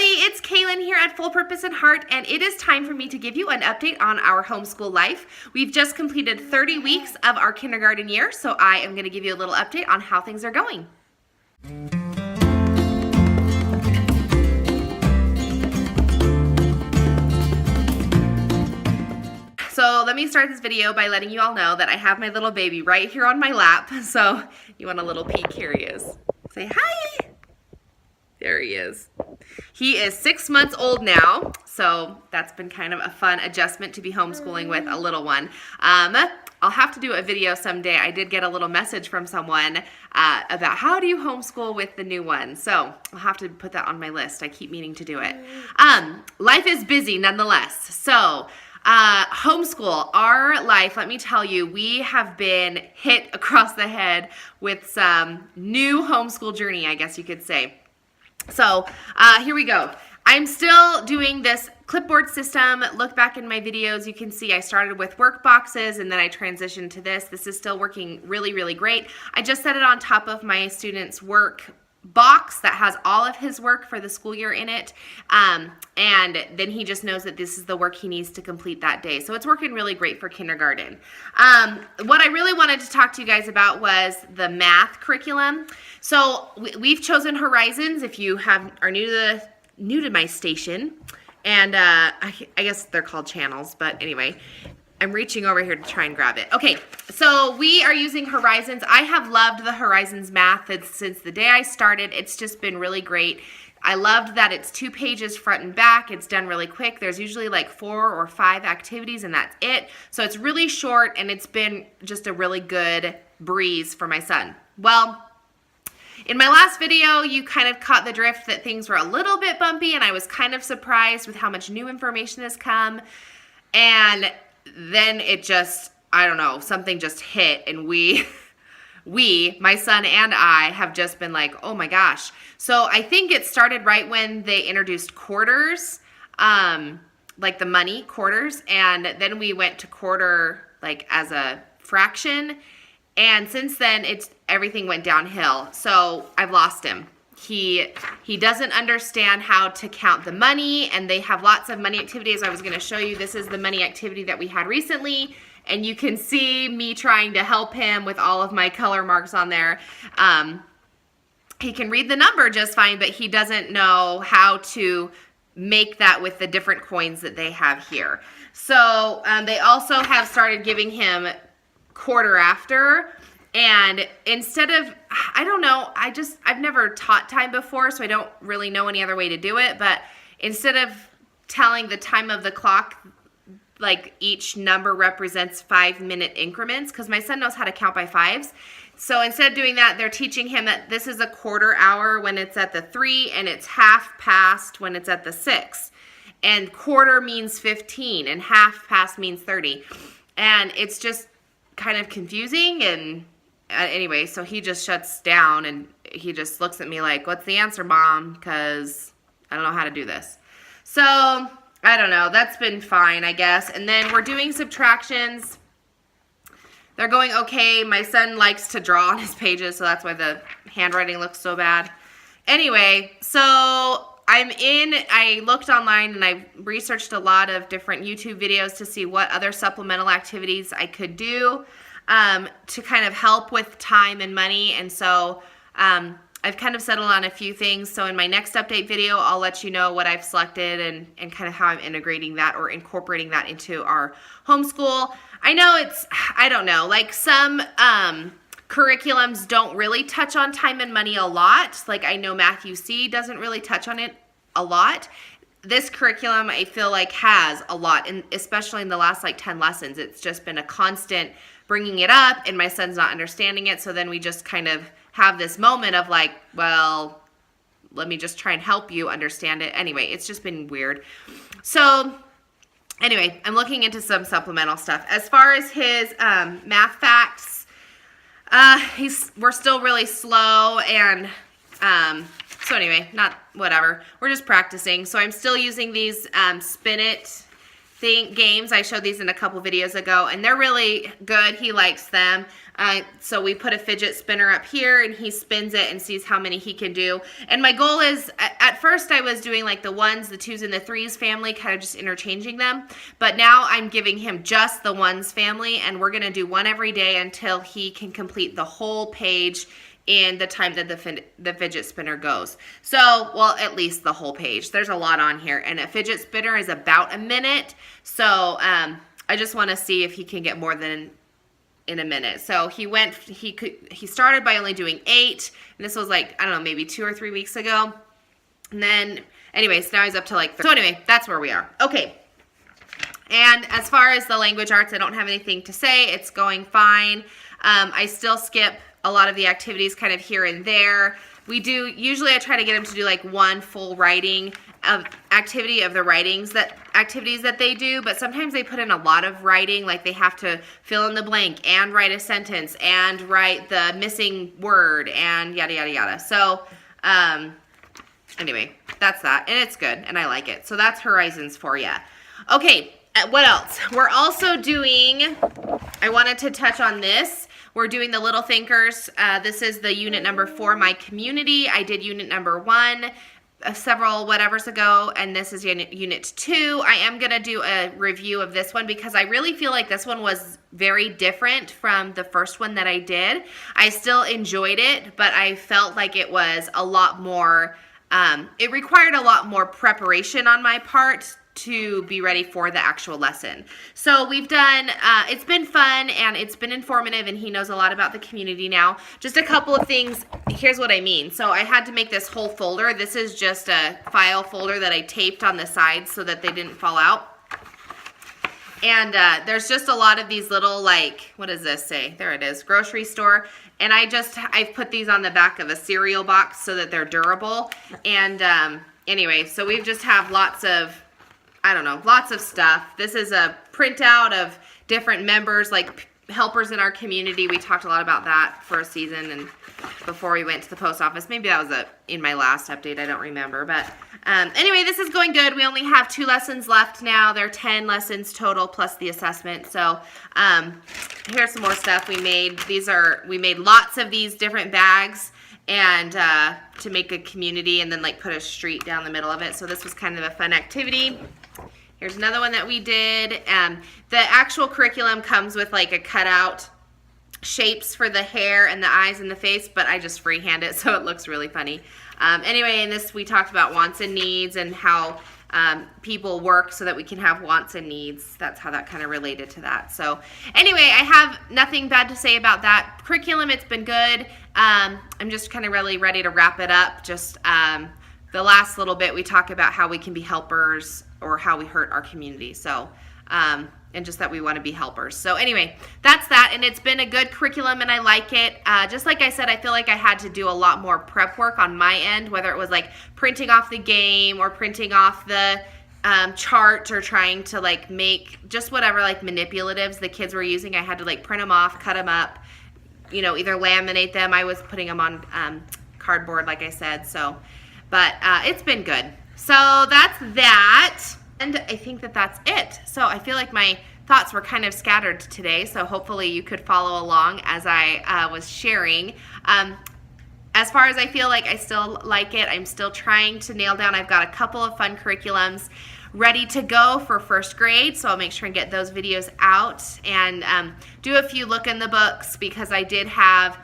everybody, it's Kaylin here at Full Purpose and Heart, and it is time for me to give you an update on our homeschool life. We've just completed 30 weeks of our kindergarten year, so I am going to give you a little update on how things are going. So let me start this video by letting you all know that I have my little baby right here on my lap. So you want a little peek? Here he is. Say hi. There he is. He is 6 months old now, so that's been kind of a fun adjustment to be homeschooling with a little one. I'll have to do a video someday. I did get a little message from someone about how do you homeschool with the new one, so I'll have to put that on my list. I keep meaning to do it. Life is busy nonetheless, so homeschool, our life, let me tell you, we have been hit across the head with some new homeschool journey, I guess you could say. So here we go. I'm still doing this clipboard system. Look back in my videos. You can see I started with work boxes and then I transitioned to this. This is still working really, really great. I just set it on top of my student's work box that has all of his work for the school year in it. And then he just knows that this is the work he needs to complete that day. So it's working really great for kindergarten. What I really wanted to talk to you guys about was the math curriculum. So we've chosen Horizons. If you are new to my station, and I guess they're called channels, but anyway, I'm reaching over here to try and grab it. Okay, so we are using Horizons. I have loved the Horizons math since the day I started. It's just been really great. I loved that it's 2 pages front and back. It's done really quick. There's usually like 4 or 5 activities and that's it. So it's really short and it's been just a really good breeze for my son. Well, in my last video, you kind of caught the drift that things were a little bit bumpy and I was kind of surprised with how much new information has come. And then it just, I don't know, something just hit and we, my son and I, have just been like, oh my gosh. So I think it started right when they introduced quarters, like the money quarters, and then we went to quarter like as a fraction. And since then, everything went downhill. So I've lost him. He doesn't understand how to count the money, and they have lots of money activities. I was going to show you. This is the money activity that we had recently, and you can see me trying to help him with all of my color marks on there. He can read the number just fine, but he doesn't know how to make that with the different coins that they have here. So they also have started giving him quarter after, and instead of, I don't know, I've never taught time before, so I don't really know any other way to do it, but instead of telling the time of the clock, like each number represents 5-minute increments, because my son knows how to count by fives. So instead of doing that, they're teaching him that this is a quarter hour when it's at the 3, and it's half past when it's at the 6. And quarter means 15, and half past means 30. And it's just kind of confusing, and anyway, so he just shuts down and he just looks at me like, what's the answer, Mom? Because I don't know how to do this. So I don't know, that's been fine, I guess. And then we're doing subtractions. They're going okay. My son likes to draw on his pages, so that's why the handwriting looks so bad. Anyway, so I looked online and I researched a lot of different YouTube videos to see what other supplemental activities I could do to kind of help with time and money. And so I've kind of settled on a few things. So in my next update video, I'll let you know what I've selected and kind of how I'm integrating that or incorporating that into our homeschool. I know I don't know, like some curriculums don't really touch on time and money a lot. Like I know Matthew C doesn't really touch on it a lot. This curriculum I feel like has a lot, and especially in the last like 10 lessons, it's just been a constant bringing it up and my son's not understanding it. So then we just kind of have this moment of like, well, let me just try and help you understand it. Anyway, it's just been weird. So anyway, I'm looking into some supplemental stuff. As far as his math facts, we're still really slow, and so anyway, whatever. We're just practicing. So I'm still using these Spin It games. I showed these in a couple videos ago, and they're really good. He likes them. So we put a fidget spinner up here, and he spins it and sees how many he can do. And my goal is, at first I was doing like the 1s, the 2s, and the 3s family, kind of just interchanging them. But now I'm giving him just the 1s family, and we're going to do one every day until he can complete the whole page in the time that the fidget spinner goes. So, well, at least the whole page. There's a lot on here, and a fidget spinner is about a minute. So I just want to see if he can get more than in a minute. So he started by only doing 8, and this was like, I don't know, maybe 2 or 3 weeks ago. And then, anyways, now he's up to like 30. So anyway, that's where we are. Okay. And as far as the language arts, I don't have anything to say. It's going fine. I still skip a lot of the activities kind of here and there. Usually I try to get him to do like one full writing activity of the activities that they do, but sometimes they put in a lot of writing, like they have to fill in the blank and write a sentence and write the missing word and yada yada yada. So anyway, that's that, and it's good and I like it. So that's Horizons for you. Okay, what else? We're also doing, I wanted to touch on this. We're doing the Little Thinkers. This is the unit number 4, My Community. I did unit number 1 several whatevers ago, and this is unit 2. I am going to do a review of this one because I really feel like this one was very different from the first one that I did. I still enjoyed it, but I felt like it was a lot more, it required a lot more preparation on my part to be ready for the actual lesson. So we've done, it's been fun and it's been informative, and he knows a lot about the community now. Just a couple of things, here's what I mean. So I had to make this whole folder. This is just a file folder that I taped on the sides so that they didn't fall out. And there's just a lot of these little, like, what does this say? There it is, grocery store. And I've put these on the back of a cereal box so that they're durable. And anyway, so we just have lots of, I don't know, lots of stuff. This is a printout of different members, like helpers in our community. We talked a lot about that for a season and before we went to the post office. Maybe that was in my last update. I don't remember. But anyway, this is going good. We only have 2 lessons left now. There are 10 lessons total plus the assessment. So here's some more stuff we made. We made lots of these different bags and to make a community and then like put a street down the middle of it. So this was kind of a fun activity. Here's another one that we did. The actual curriculum comes with like a cutout shapes for the hair and the eyes and the face, but I just freehand it so it looks really funny. Anyway, in this we talked about wants and needs and how people work so that we can have wants and needs. That's how that kind of related to that. So anyway, I have nothing bad to say about that curriculum. It's been good. I'm just kind of really ready to wrap it up. Just the last little bit we talk about how we can be helpers or how we hurt our community. So and just that we want to be helpers. So anyway, that's that, and it's been a good curriculum and I like it. Just like I said, I feel like I had to do a lot more prep work on my end, whether it was like printing off the game or printing off the chart or trying to like make just whatever like manipulatives the kids were using. I had to like print them off, cut them up, you know, either laminate them. I was putting them on cardboard like I said. So, but it's been good. So that's that. And I think that that's it. So I feel like my thoughts were kind of scattered today. So hopefully you could follow along as I was sharing. As far as I feel like I still like it, I'm still trying to nail down. I've got a couple of fun curriculums ready to go for first grade. So I'll make sure and get those videos out and do a few look in the books because I did have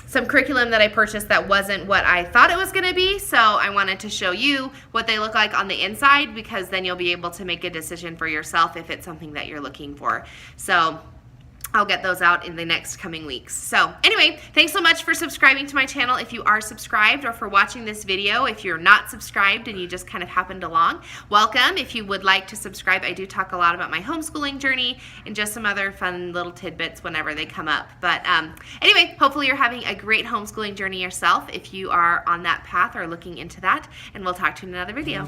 some curriculum that I purchased that wasn't what I thought it was going to be. So I wanted to show you what they look like on the inside because then you'll be able to make a decision for yourself if it's something that you're looking for. So I'll get those out in the next coming weeks. So anyway, thanks so much for subscribing to my channel if you are subscribed, or for watching this video if you're not subscribed and you just kind of happened along. Welcome. If you would like to subscribe, I do talk a lot about my homeschooling journey and just some other fun little tidbits whenever they come up. But anyway, hopefully you're having a great homeschooling journey yourself if you are on that path or looking into that, and we'll talk to you in another video.